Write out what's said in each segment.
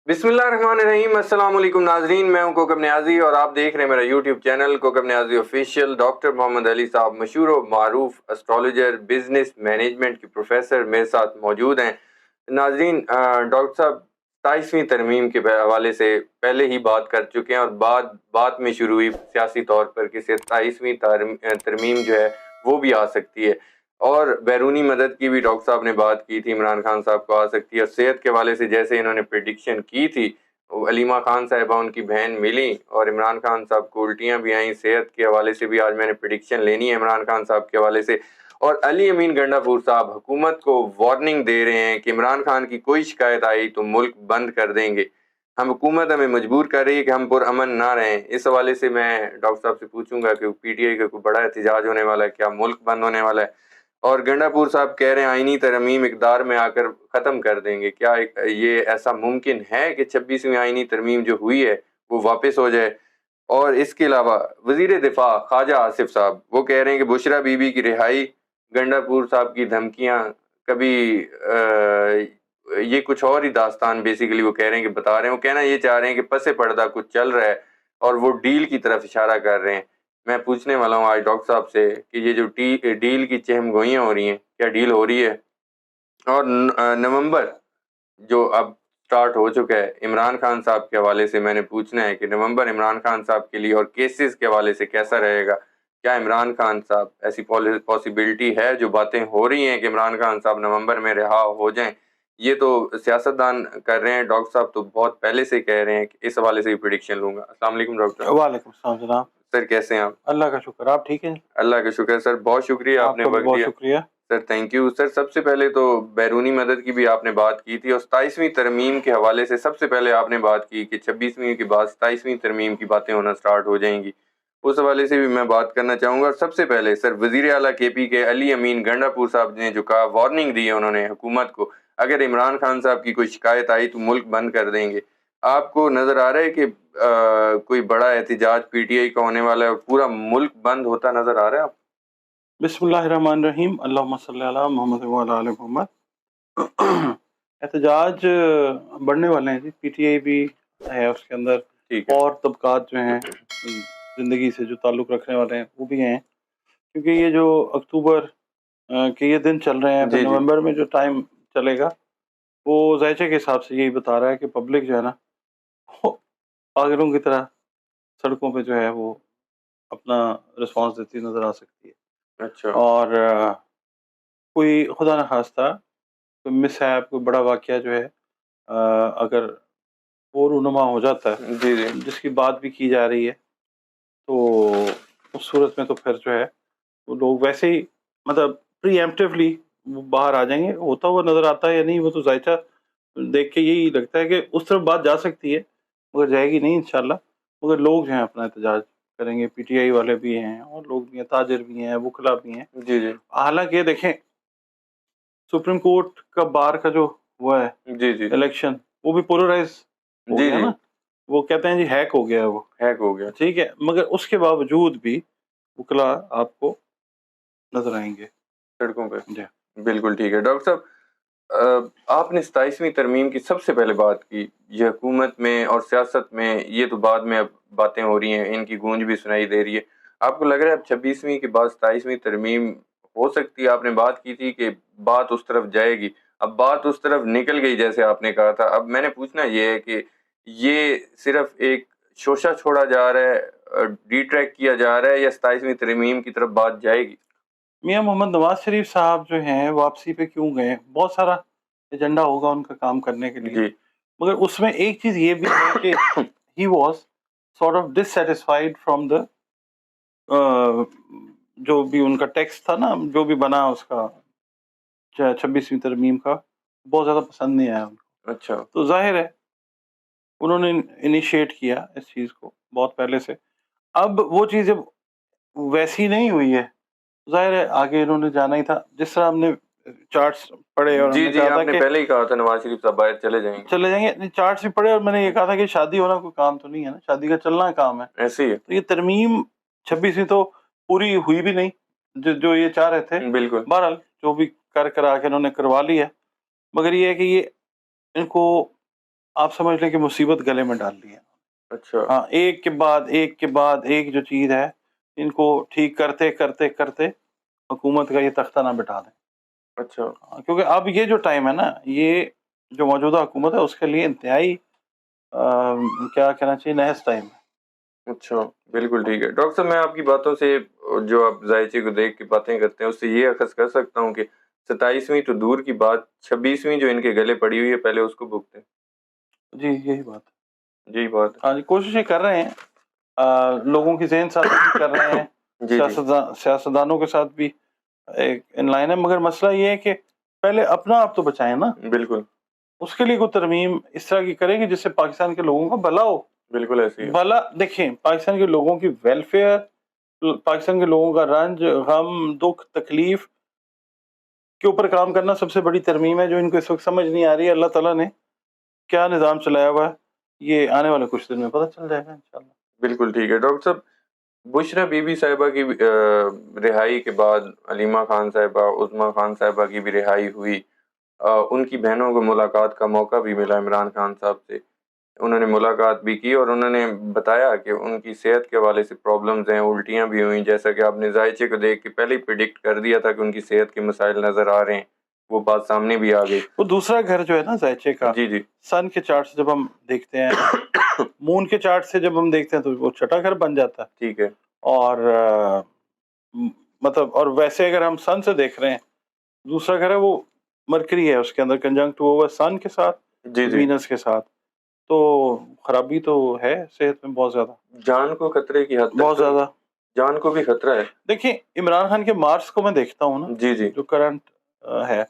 بسم اللہ الرحمن الرحیم۔ السلام علیکم ناظرین، میں ہوں کوکب نیازی اور آپ دیکھ رہے ہیں میرا یوٹیوب چینل کوکب نیازی آفیشیل۔ ڈاکٹر محمد علی صاحب مشہور و معروف اسٹرالوجر، بزنس مینجمنٹ کی پروفیسر میرے ساتھ موجود ہیں۔ ناظرین، ڈاکٹر صاحب 27ویں ترمیم کے حوالے سے پہلے ہی بات کر چکے ہیں اور بات میں شروع ہوئی سیاسی طور پر کہ 27ویں ترمیم جو ہے وہ بھی آ سکتی ہے، اور بیرونی مدد کی بھی ڈاکٹر صاحب نے بات کی تھی، عمران خان صاحب کو آ سکتی ہے، اور صحت کے حوالے سے جیسے انہوں نے پریڈکشن کی تھی، علیمہ خان صاحبہ ان کی بہن ملی اور عمران خان صاحب کو الٹیاں بھی آئیں، صحت کے حوالے سے بھی آج میں نے پریڈکشن لینی ہے عمران خان صاحب کے حوالے سے۔ اور علی امین گنڈا پور صاحب حکومت کو وارننگ دے رہے ہیں کہ عمران خان کی کوئی شکایت آئی تو ملک بند کر دیں گے، حکومت ہمیں مجبور کر رہی ہے کہ ہم پرامن نہ رہیں۔ اس حوالے سے میں ڈاکٹر صاحب سے پوچھوں گا کہ پی ٹی آئی کا کوئی بڑا احتجاج ہونے والا ہے کیا؟ ملک بند ہونے والا ہے؟ اور گنڈا پور صاحب کہہ رہے ہیں آئینی ترمیم اقتدار میں آ کر ختم کر دیں گے، کیا یہ ایسا ممکن ہے کہ 26ویں آئینی ترمیم جو ہوئی ہے وہ واپس ہو جائے؟ اور اس کے علاوہ وزیر دفاع خواجہ آصف صاحب وہ کہہ رہے ہیں کہ بشرا بی بی کی رہائی، گنڈا پور صاحب کی دھمکیاں، کبھی یہ کچھ اور ہی داستان بیسیکلی وہ کہہ رہے ہیں کہ بتا رہے ہیں، وہ کہنا یہ چاہ رہے ہیں کہ پس پردہ کچھ چل رہا ہے اور وہ ڈیل کی طرف اشارہ کر رہے ہیں۔ میں پوچھنے والا ہوں آج ڈاکٹر صاحب سے کہ یہ جو ڈیل کی چہم گوئیاں ہو رہی ہیں، کیا ڈیل ہو رہی ہے؟ اور نومبر جو اب سٹارٹ ہو چکا ہے، عمران خان صاحب کے حوالے سے میں نے پوچھنا ہے کہ نومبر عمران خان صاحب کے لیے اور کیسز کے حوالے سے کیسا رہے گا؟ کیا عمران خان صاحب ایسی پاسبلٹی ہے، جو باتیں ہو رہی ہیں کہ عمران خان صاحب نومبر میں رہا ہو جائیں، یہ تو سیاستدان کر رہے ہیں، ڈاکٹر صاحب تو بہت پہلے سے کہہ رہے ہیں کہ اس حوالے سے بھی پریڈکشن لوں گا۔ السلام علیکم ڈاکٹر۔ وعلیکم السلام جناب۔ سر کیسے ہیں آپ؟ اللہ کا شکر، آپ ٹھیک ہیں؟ اللہ کا شکر سر، بہت شکریہ آپ نے وقت بہت دیا شکریہ سر، تھینک یو سر۔ سب سے پہلے تو بیرونی مدد کی بھی آپ نے بات کی تھی، اور 27ویں ترمیم کے حوالے سے سب سے پہلے آپ نے بات کی کہ 26ویں کے بعد 27ویں ترمیم کی باتیں ہونا سٹارٹ ہو جائیں گی، اس حوالے سے بھی میں بات کرنا چاہوں گا۔ اور سب سے پہلے سر وزیر اعلیٰ کے پی کے علی امین گنڈا پور صاحب نے جو کہا، وارننگ دی ہے انہوں نے حکومت کو، اگر عمران خان صاحب کی کوئی شکایت آئی تو ملک بند کر دیں گے۔ آپ کو نظر آ رہا ہے کہ کوئی بڑا احتجاج پی ٹی آئی کا ہونے والا ہے اور پورا ملک بند ہوتا نظر آ رہا ہے آپ؟ بسم اللہ الرحمن الرحیم، اللہم صلی علی محمد وعلی آل محمد۔ احتجاج بڑھنے والے ہیں جی، پی ٹی آئی بھی ہے اس کے اندر، ٹھیک ہے، اور طبقات جو ہیں زندگی سے جو تعلق رکھنے والے ہیں وہ بھی ہیں، کیونکہ یہ جو اکتوبر کے یہ دن چل رہے ہیں، پھر جی جی نومبر میں جو ٹائم چلے گا وہ ذائچے کے حساب سے یہی بتا رہا ہے کہ پبلک جو ہے نا وہ پاگلوں کی طرح سڑکوں پہ جو ہے وہ اپنا رسپانس دیتی نظر آ سکتی ہے۔ اچھا اور کوئی خدا نہ خواستہ کوئی مس ہیپ، کوئی بڑا واقعہ جو ہے اگر وہ رونما ہو جاتا ہے، جی جی جس کی بات بھی کی جا رہی ہے، تو اس صورت میں تو پھر جو ہے وہ لوگ ویسے ہی مطلب پری ایمپٹیولی باہر آ جائیں گے۔ ہوتا ہوا نظر آتا ہے یا نہیں وہ تو ذائچہ دیکھ کے یہی لگتا ہے کہ اس طرف بات جا سکتی ہے، مگر جائے گی نہیں انشاءاللہ۔ مگر لوگ جو ہیں اپنا احتجاج کریں گے، پی ٹی آئی والے بھی ہیں اور لوگ بھی ہیں، تاجر بھی ہیں، وکلا بھی ہیں۔ جی جی حالانکہ دیکھیں سپریم کورٹ کا بار کا جو ہوا ہے جی جی الیکشن، وہ بھی پولرائز ہو جی گیا جی نا، وہ کہتے ہیں جی ہیک ہو گیا ہے وہ، ہیک ہو گیا ٹھیک ہے، مگر اس کے باوجود بھی وکلا آپ کو نظر آئیں گے سڑکوں پہ۔ جی۔ بالکل ٹھیک ہے ڈاکٹر صاحب، آپ نے 27ویں ترمیم کی سب سے پہلے بات کی، یہ حکومت میں اور سیاست میں یہ تو بعد میں اب باتیں ہو رہی ہیں، ان کی گونج بھی سنائی دے رہی ہے، آپ کو لگ رہا ہے اب 26ویں کے بعد 27ویں ترمیم ہو سکتی ہے؟ آپ نے بات کی تھی کہ بات اس طرف جائے گی، اب بات اس طرف نکل گئی جیسے آپ نے کہا تھا۔ اب میں نے پوچھنا یہ ہے کہ یہ صرف ایک شوشہ چھوڑا جا رہا ہے، ڈی ٹریک کیا جا رہا ہے، یا 27ویں ترمیم کی طرف بات جائے گی؟ میاں محمد نواز شریف صاحب جو ہیں واپسی پہ کیوں گئے؟ بہت سارا ایجنڈا ہوگا ان کا کام کرنے کے لیے، جی مگر اس میں ایک چیز یہ بھی ہے کہ he was sort of dissatisfied from the جو بھی ان کا ٹیکسٹ تھا نا، جو بھی بنا اس کا 26ویں ترمیم کا، بہت زیادہ پسند نہیں آیا ان کو۔ اچھا تو ظاہر ہے انہوں نے انیشیٹ کیا اس چیز کو بہت پہلے سے، اب وہ چیز جب ویسی نہیں ہوئی ہے، ظاہر ہے آگے انہوں نے جانا ہی تھا۔ جس طرح ہم نے چارٹس پڑھے اور ہم جی نے جی کہا تھا آپ نے کہ پہلے ہی کہا تھا نواز شریف صاحب باہر چلے جائیں گے، چلے جائیں گے، چارٹس بھی پڑھے، اور میں نے یہ کہا تھا کہ شادی ہونا کوئی کام تو نہیں ہے نا، شادی کا چلنا کام ہے۔ ایسے ہی ہے، تو یہ ترمیم 26ویں تو پوری ہوئی بھی نہیں جو یہ چاہ رہے تھے، بالکل بہرحال جو بھی کرا کے انہوں نے کروا لی ہے، مگر یہ ہے کہ یہ ان کو آپ سمجھ لیں کہ مصیبت گلے میں ڈال لی ہے. اچھا ہاں، ایک کے بعد ایک جو چیز ہے ان کو ٹھیک کرتے کرتے کرتے حکومت کا یہ تختہ نہ بٹھا دیں. اچھا کیونکہ اب یہ جو ٹائم ہے نا، یہ جو موجودہ حکومت ہے اس کے لیے انتہائی کیا کہنا چاہیے، نحس ٹائم ہے. اچھا بالکل ٹھیک ہے ڈاکٹر صاحب. میں آپ کی باتوں سے جو آپ ذائچے کو دیکھ کے باتیں کرتے ہیں اس سے یہ اخذ کر سکتا ہوں کہ 27ویں تو دور کی بات، 26ویں جو ان کے گلے پڑی ہوئی ہے پہلے اس کو بھگتیں. جی یہی بات ہے. یہی بات ہاں جی، کوششیں کر رہے ہیں، لوگوں کی ذہن سازی بھی کر رہے ہیں، ہے. جی جی سیاستدانوں کے ساتھ بھی ایک ان لائن ہے. مگر مسئلہ یہ ہے کہ پہلے اپنا آپ تو بچائیں نا. بالکل اس کے لیے کوئی ترمیم اس طرح کی کریں گے جس سے پاکستان کے لوگوں کا بھلا ہو. بالکل ایسی ہے. بھلا دیکھیں، پاکستان کے لوگوں کی ویلفیئر، پاکستان کے لوگوں کا رنج غم دکھ تکلیف کے اوپر کام کرنا سب سے بڑی ترمیم ہے جو ان کو اس وقت سمجھ نہیں آ رہی ہے. اللہ تعالیٰ نے کیا نظام چلایا ہوا ہے یہ آنے والے کچھ دن میں پتہ چل جائے گا انشاءاللہ. بالکل ٹھیک ہے ڈاکٹر صاحب. بشرا بی بی صاحبہ کی رہائی کے بعد علیمہ خان صاحبہ، عظمیٰ خان صاحبہ کی بھی رہائی ہوئی. ان کی بہنوں کو ملاقات کا موقع بھی ملا عمران خان صاحب سے. انہوں نے ملاقات بھی کی اور انہوں نے بتایا کہ ان کی صحت کے حوالے سے پرابلمز ہیں، الٹیاں بھی ہوئیں، جیسا کہ آپ نے ذائچے کو دیکھ کے پہلے ہی پریڈکٹ کر دیا تھا کہ ان کی صحت کے مسائل نظر آ رہے ہیں. وہ بات سامنے بھی آ گئی. وہ دوسرا گھر جو ہے نا ذائچے کا، جی جی سن کے چارٹ سے جب ہم دیکھتے ہیں، مون کے چارٹ سے جب ہم دیکھتے ہیں تو وہ چھٹا گھر بن جاتا ہے. ٹھیک ہے. اور مطلب اور ویسے اگر ہم سن سے دیکھ رہے ہیں، دوسرا گھر ہے وہ مرکری ہے، اس کے اندر کنجنکٹ ہوا ہوا سن کے ساتھ، جی جی وینس کے ساتھ. تو خرابی تو ہے صحت میں بہت زیادہ، جان کو خطرے کی حد تک بہت زیادہ. جان کو بھی خطرہ ہے. دیکھیں عمران خان کے مارچ کو میں دیکھتا ہوں نا، جی جی جو کرنٹ ہے،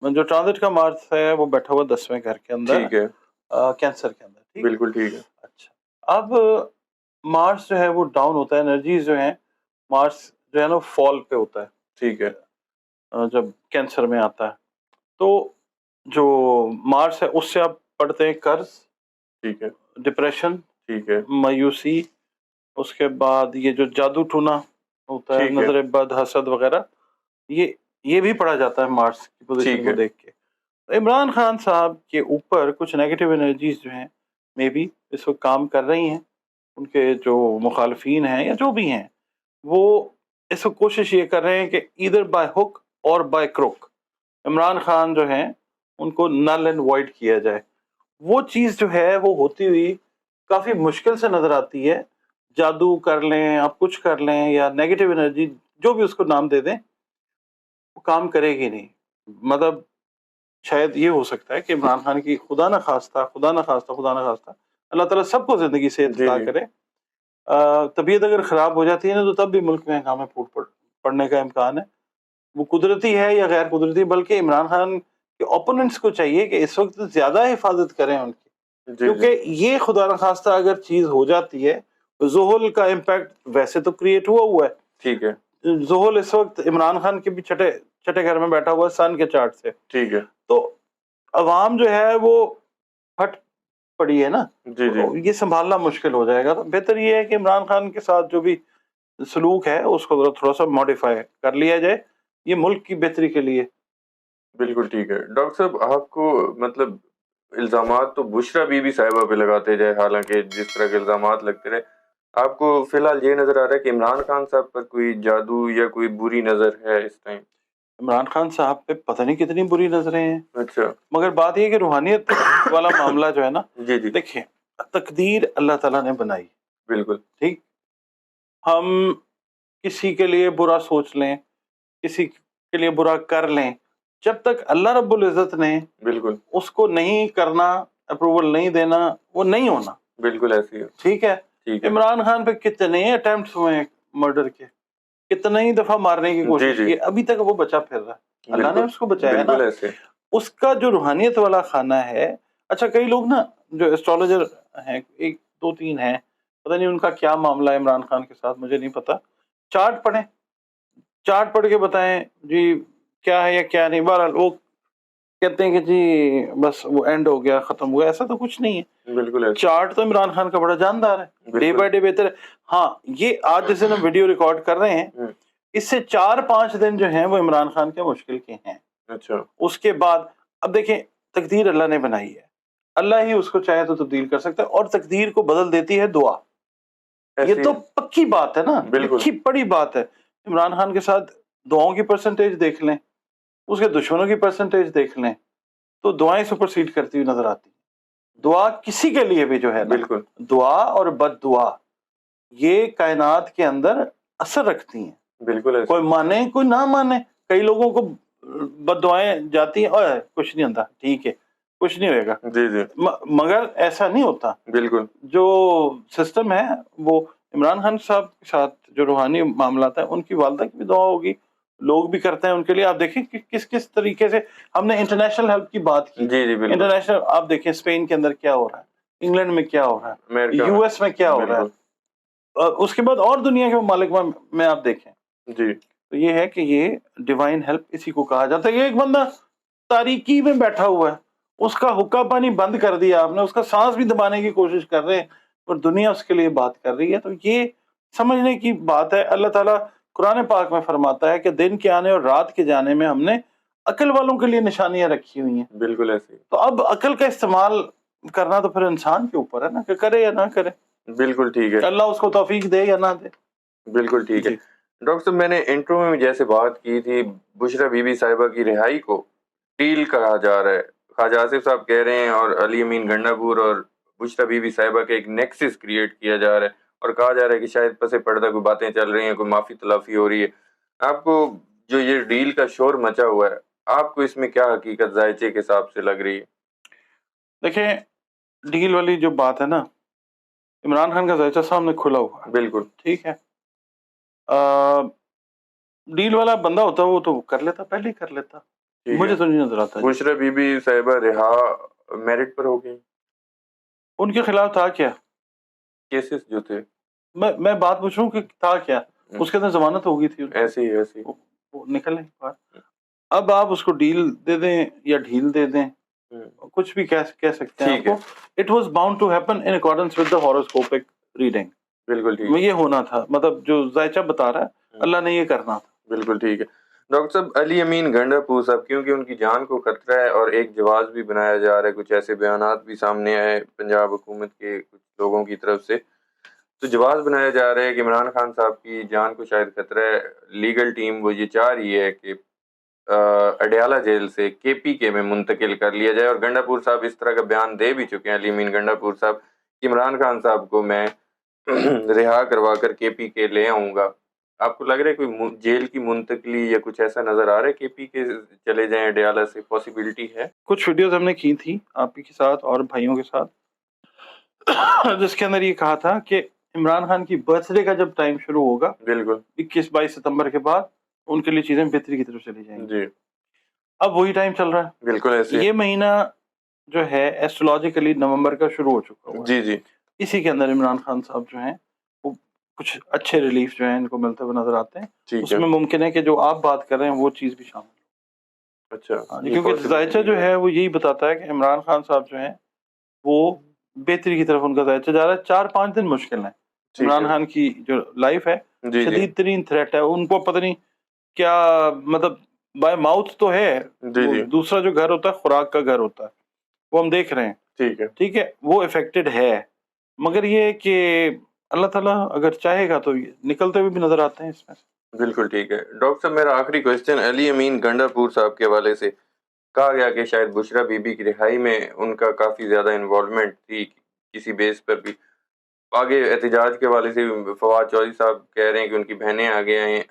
جو ٹرانزٹ کا مارچ ہے وہ بیٹھا ہوا 10ویں گھر کے اندر، ٹھیک ہے. کینسر کے اندر. ٹھیک. بالکل ٹھیک ہے. اچھا، اب مارس جو ہے وہ ڈاؤن ہوتا ہے، انرجیز جو ہیں مارس جو ہے نا فال پہ ہوتا ہے. ٹھیک ہے. جب کینسر میں آتا ہے تو جو مارس ہے اس سے آپ پڑھتے ہیں قرض، ٹھیک ہے. ڈپریشن، ٹھیک ہے. مایوسی، اس کے بعد یہ جو جادو ٹونا ہوتا ہے، ٹھیک ہے. نظر بد، حسد وغیرہ، یہ بھی پڑھا جاتا ہے مارس کی پوزیشن ٹھیک کو ہے. دیکھ کے. عمران خان صاحب کے اوپر کچھ نیگیٹو انرجیز جو ہیں میں بھی اس وقت کام کر رہی ہیں. ان کے جو مخالفین ہیں یا جو بھی ہیں وہ اس وقت کوشش یہ کر رہے ہیں کہ ایدر بائی ہک اور بائی کروک عمران خان جو ہیں ان کو نل اینڈ وائڈ کیا جائے. وہ چیز جو ہے وہ ہوتی ہوئی کافی مشکل سے نظر آتی ہے. جادو کر لیں، آپ کچھ کر لیں یا نیگیٹو انرجی جو بھی اس کو نام دے دیں، وہ کام کرے گی نہیں. مطلب شاید یہ ہو سکتا ہے کہ عمران خان کی خدا نہ خواستہ اللہ تعالیٰ سب کو زندگی سے عطا کرے، طبیعت اگر خراب ہو جاتی ہے نا تو تب بھی ملک میں ہنگامے پھوٹ پڑنے کا امکان ہے. وہ قدرتی ہے یا غیر قدرتی، بلکہ عمران خان کے اوپوننٹس کو چاہیے کہ اس وقت زیادہ حفاظت کریں ان کی، کیونکہ یہ خدا نہ خواستہ اگر چیز ہو جاتی ہے تو زحل کا امپیکٹ ویسے تو کریٹ ہوا ہے. ٹھیک ہے. زحل اس وقت عمران خان کے بھی چھٹے گھر میں بیٹھا ہوا ہے سن کے چارٹ سے. ٹھیک ہے. تو عوام جو ہے وہ پھٹ پڑی ہے نا، جی جی یہ سنبھالنا مشکل ہو جائے گا. تو بہتر یہ ہے کہ عمران خان کے ساتھ جو بھی سلوک ہے اس کو تھوڑا سا ماڈیفائی کر لیا جائے، یہ ملک کی بہتری کے لیے. بالکل ٹھیک ہے. ڈاکٹر صاحب آپ کو مطلب الزامات تو بشرا بی بی صاحبہ پہ لگاتے جائے، حالانکہ جس طرح کے الزامات لگتے رہے، آپ کو فی الحال یہ نظر آ رہا ہے کہ عمران خان صاحب پر کوئی جادو یا کوئی بری نظر ہے اس ٹائم؟ عمران خان صاحب پہ پتہ نہیں کتنی بری نظریں ہیں. اچھا. مگر بات یہ کہ روحانیت والا معاملہ جو ہے نا، جی جی دیکھیں تقدیر اللہ تعالیٰ نے بنائی. بالکل ٹھیک، ہم کسی کے لیے برا سوچ لیں، کسی کے لیے برا کر لیں، جب تک اللہ رب العزت نے بالکل اس کو نہیں کرنا، اپروول نہیں دینا، وہ نہیں ہونا. بالکل ایسی ہے. ٹھیک ہے. ٹھیک ہے. عمران خان پہ کتنے اٹیمپٹس ہوئے ہیں مرڈر کے، کتنے ہی دفعہ مارنے کی کوشش جی کی، ابھی تک وہ بچا پھر رہا ہے. اللہ نے اس کو بچایا نا. بالکل ایسے. اس کا جو روحانیت والا خانہ ہے. اچھا کئی لوگ نا جو اسٹرالوجر ہیں، ایک دو تین ہیں، پتہ نہیں ان کا کیا معاملہ ہے عمران خان کے ساتھ، مجھے نہیں پتا. چارٹ پڑھیں، چارٹ پڑھ کے بتائیں جی کیا ہے یا کیا نہیں. بہرحال وہ کہتے ہیں کہ جی بس وہ اینڈ ہو گیا، ختم ہوا، ایسا تو کچھ نہیں ہے. بالکل چارٹ تو عمران خان کا بڑا جاندار ہے، ڈے بائی ڈے بہتر ہے. ہاں یہ آج جیسے ہم ویڈیو ریکارڈ کر رہے ہیں، اس سے 4-5 دن جو ہیں وہ عمران خان کے مشکل کے ہیں. اچھا. اس کے بعد اب دیکھیں تقدیر اللہ نے بنائی ہے. اللہ ہی اس کو چاہے تو تبدیل کر سکتا ہے، اور تقدیر کو بدل دیتی ہے دعا. یہ تو پکی بات ہے نا، لکھی پڑی بات ہے. عمران خان کے ساتھ دعاؤں کی پرسنٹیج دیکھ لیں، اس کے دشمنوں کی پرسنٹیج دیکھ لیں، تو دعائیں سپرسیڈ کرتی ہوئی نظر آتی ہیں. دعا کسی کے لیے بھی جو ہے نا، دعا اور بد دعا یہ کائنات کے اندر اثر رکھتی ہیں. بالکل، کوئی مانے کوئی نہ مانے. کئی لوگوں کو بد دعائیں جاتی ہیں، اور کچھ نہیں ہوتا، ٹھیک ہے کچھ نہیں ہوئے گا. جی جی مگر ایسا نہیں ہوتا. بالکل جو سسٹم ہے وہ عمران خان صاحب کے ساتھ جو روحانی معاملات ہیں، ان کی والدہ کی بھی دعا ہوگی، لوگ بھی کرتے ہیں ان کے لیے. آپ دیکھیں کہ کس طریقے سے ہم نے انٹرنیشنل ہیلپ کی بات کی. جی جی بالکل. انٹرنیشنل آپ دیکھیں اسپین کے اندر کیا ہو رہا ہے، انگلینڈ میں کیا ہو رہا ہے، یو ایس میں کیا ہو رہا ہے، اس کے بعد اور دنیا کے ممالک میں آپ دیکھیں. جی تو یہ ہے کہ یہ ڈیوائن ہیلپ اسی کو کہا جاتا ہے. یہ ایک بندہ تاریکی میں بیٹھا ہوا ہے، اس کا حقہ پانی بند کر دیا آپ نے، اس کا سانس بھی دبانے کی کوشش کر رہے ہیں اور دنیا اس کے لیے بات کر رہی ہے. تو یہ سمجھنے کی بات ہے. اللہ تعالیٰ قرآن پاک میں فرماتا ہے کہ دن کے آنے اور رات کے جانے میں ہم نے عقل والوں کے لیے نشانیاں رکھی ہوئی ہیں. بالکل ایسے. تو اب عقل کا استعمال کرنا تو پھر انسان کے اوپر ہے نا، کہ کرے یا نہ کرے. بالکل ٹھیک ہے. اللہ اس کو توفیق دے یا نہ دے. بالکل ٹھیک ہے. ڈاکٹر صاحب، میں نے انٹرو میں جیسے بات کی تھی، بشرا بی بی صاحبہ کی رہائی کو ڈیل کہا جا رہا ہے. خواجہ آصف صاحب کہہ رہے ہیں اور علی امین گنڈا پور اور بشرا بی بی صاحبہ کے ایک نیکسس کریٹ کیا جا رہا ہے، اور کہا جا رہا ہے کہ شاید پس پردہ کوئی باتیں چل رہی ہیں، کوئی معافی تلافی ہو رہی ہے. آپ کو جو یہ ڈیل کا شور مچا ہوا ہے، آپ کو اس میں کیا حقیقت ذائچے کے حساب سے لگ رہی ہے؟ دیکھیں، ڈیل والی جو بات ہے نا، عمران خان کا ذائچہ سامنے کھلا ہوا ہے. بالکل ٹھیک ہے. ڈیل والا بندہ ہوتا وہ تو کر لیتا، پہلے ہی کر لیتا. مجھے تو نہیں نظر آتا. بشرا بی بی صاحبہ رہا میرٹ پر ہو گئی. ان کے خلاف تھا کیا کیسز جو تھے؟ میں بات پوچھ رہا ہوں کہ تھا کیا. اس کے اندر ضمانت ہو گئی تھی، ایسے ہی وہ نکل نہیں پا. اب آپ اس کو ڈیل دے دیں یا ڈھیل دے دیں، کچھ بھی کہہ سکتے ہیں آپ کو. It was bound to happen in accordance with the horoscopic reading. بالکل ٹھیک. یہ ہونا تھا، مطلب جو ذائچہ بتا رہا ہے اللہ نے یہ کرنا تھا. بالکل ٹھیک ہے. ڈاکٹر صاحب، علی امین گنڈا پور صاحب، کیونکہ ان کی جان کو خطرہ ہے اور ایک جواز بھی بنایا جا رہا ہے، کچھ ایسے بیانات بھی سامنے آئے پنجاب حکومت کے کچھ لوگوں کی طرف سے، تو جواز بنایا جا رہا ہے کہ عمران خان صاحب کی جان کو شاید خطرہ ہے. لیگل ٹیم وہ یہ چاہ رہی ہے کہ اڈیالہ جیل سے KPK میں منتقل کر لیا جائے، اور گنڈا پور صاحب اس طرح کا بیان دے بھی چکے ہیں، علی امین گنڈا پور صاحب، کہ عمران خان صاحب کو میں رہا کروا کر KPK لے آؤں گا. آپ کو لگ رہا ہے کوئی جیل کی منتقلی یا کچھ ایسا نظر آ رہا ہے KPK چلے جائیں اڈیالہ سے؟ پاسبلٹی ہے؟ کچھ ویڈیوز ہم نے کی تھی آپ کے ساتھ اور بھائیوں کے ساتھ، جس کے اندر یہ کہا تھا کہ عمران خان کی برتھ ڈے کا جب ٹائم شروع ہوگا، بالکل 21-22 ستمبر کے بعد، ان کے لیے چیزیں بہتری کی طرف چلی جائیں گی. جی اب وہی ٹائم چل رہا ہے. بالکل ایسے. یہ مہینہ جو ہے ایسٹرولوجیکلی نومبر کا شروع ہو چکا ہوا. جی اسی کے اندر عمران خان صاحب جو ہیں وہ کچھ اچھے ریلیف جو ہیں ان کو ملتے ہوئے نظر آتے ہیں. اس میں ممکن ہے کہ جو آپ بات کر رہے ہیں وہ چیز بھی شامل ہو. اچھا. کیونکہ ذائچہ جو ہے وہ یہی بتاتا ہے کہ عمران خان صاحب جو ہیں وہ بہتری کی طرف ان کا ذائچہ جا رہا ہے. 4-5 دن مشکل ہیں. عمران خان کی جو لائف ہے شدید ترین تھریٹ ہے. ان کو پتہ نہیں کیا، مطلب بائی ماؤتھ تو ہے، دوسرا جو گھر ہوتا ہے خوراک کا گھر ہوتا ہے، وہ ہم دیکھ رہے ہیں. ٹھیک ہے، وہ افیکٹڈ ہے. مگر یہ کہ اللہ تعالیٰ اگر چاہے گا تو نکلتے ہوئے بھی نظر آتے ہیں اس میں سے. بالکل ٹھیک ہے. ڈاکٹر صاحب، میرا آخری کوشچن علی امین گنڈا پور صاحب کے حوالے سے کہا گیا کہ شاید بشرا بی بی کی رہائی میں ان کا کافی زیادہ انوالومنٹ تھی کسی بیس پر بھی. آگے احتجاج کے حوالے سے فواد چودھری صاحب کہہ رہے ہیں کہ ان کی بہنیں آگے آئیں.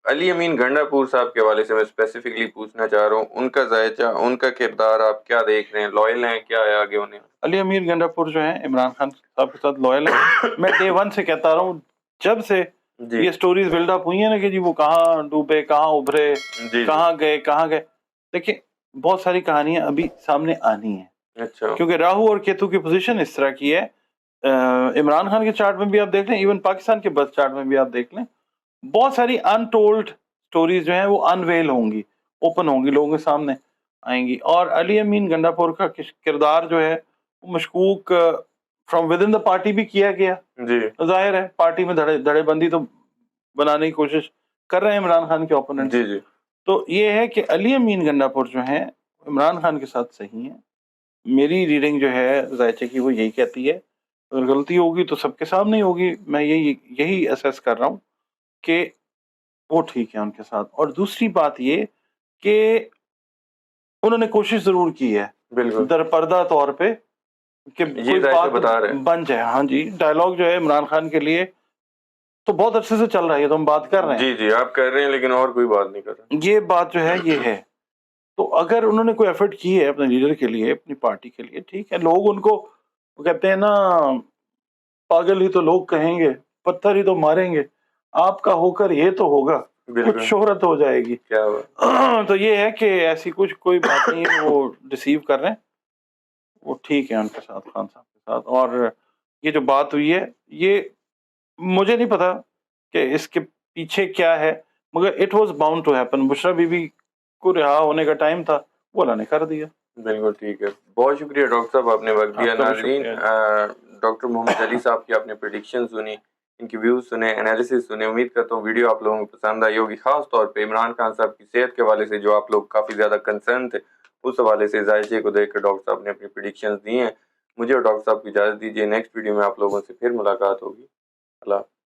علی امین گنڈا پور صاحب کے حوالے سے میں اسپیسیفکلی پوچھنا چاہ رہا ہوں، ان کا ذائچہ، ان کا کردار آپ کیا دیکھ رہے ہیں؟ لوئل ہیں کیا ہے آگے انہیں؟ علی امین گنڈا پور جو ہیں عمران خان صاحب کے ساتھ لوئل ہیں. میں ڈے 1 سے کہتا رہا ہوں، جب سے یہ سٹوریز بلڈ اپ ہوئی ہیں نا کہ جی وہ کہاں ڈوبے، کہاں ابھرے، کہاں گئے. دیکھیں، بہت ساری کہانیاں ابھی سامنے آنی ہیں. اچھا. کیونکہ راہو اور کیتو کی پوزیشن اس طرح کی ہے. عمران خان کے چارٹ میں بھی آپ دیکھ لیں، ایون پاکستان کے برتھ چارٹ میں بھی آپ دیکھ لیں، بہت ساری انٹولڈ سٹوریز جو ہیں وہ انویل ہوں گی، اوپن ہوں گی، لوگوں کے سامنے آئیں گی. اور علی امین گنڈا پور کا کردار جو ہے وہ مشکوک from with in the party بھی کیا گیا. ظاہر ہے پارٹی میں دھڑے بندی تو بنانے کی کوشش کر رہے ہیں عمران خان کے اوپوننٹ. تو یہ ہے کہ علی امین گنڈا پور جو ہیں عمران خان کے ساتھ صحیح ہیں، میری ریڈنگ جو ہے ذائچے کی وہ یہی کہتی ہے. اگر غلطی ہوگی تو سب کے سامنے ہوگی. میں یہی اسیس کر رہا ہوں کہ وہ ٹھیک ہے ان کے ساتھ. اور دوسری بات یہ کہ انہوں نے کوشش ضرور کی ہے بالکل درپردہ طور پہ کہ یہ کوئی ذائچہ بات بتا رہے ہیں. بن جائے. ہاں جی, ڈائلاگ جو ہے عمران خان کے لیے تو بہت عرصے سے چل رہا ہے, تو ہم بات کر رہے ہیں. جی آپ کر رہے ہیں لیکن اور کوئی بات نہیں کر رہا. یہ بات جو ہے یہ ہے. تو اگر انہوں نے کوئی ایفرٹ کی ہے اپنے لیڈر کے لیے, اپنی پارٹی کے لیے, ٹھیک ہے. لوگ ان کو وہ کہتے ہیں نا, پاگل ہی تو لوگ کہیں گے, پتھر ہی تو ماریں گے, آپ کا ہو کر یہ تو ہوگا, کچھ بالکل شہرت ہو جائے گی. کیا ہوا. تو یہ ہے کہ ایسی کچھ کوئی بات نہیں ہے, وہ ڈسیو کر رہے ہیں. وہ ٹھیک ہے ان کے ساتھ, خان صاحب کے ساتھ. اور یہ جو بات ہوئی ہے یہ مجھے نہیں پتا کہ اس کے پیچھے کیا ہے, مگر it was bound to happen. Bushra Bibi کو رہا ہونے کا ٹائم تھا, وہ اللہ نے کر دیا. بالکل ٹھیک ہے. بہت شکریہ ڈاکٹر صاحب, آپ نے وقت دیا. آپ کا بھی ناظرین, شکریہ. ڈاکٹر محمد علی صاحب کی آپ نے پریڈکشن سنی, ان کی ویوز سنے, انالیسس سنے. امید کرتا ہوں ویڈیو آپ لوگوں کو پسند آئی ہوگی, خاص طور پہ عمران خان صاحب کی صحت کے حوالے سے جو آپ لوگ کافی زیادہ کنسرن تھے, اس حوالے سے ذائچے کو دیکھ کر ڈاکٹر صاحب نے اپنی پریڈکشنز دی ہیں. مجھے اور ڈاکٹر صاحب کی اجازت دیجیے, نیکسٹ ویڈیو میں آپ لوگوں سے پھر ملاقات ہوگی. اللہ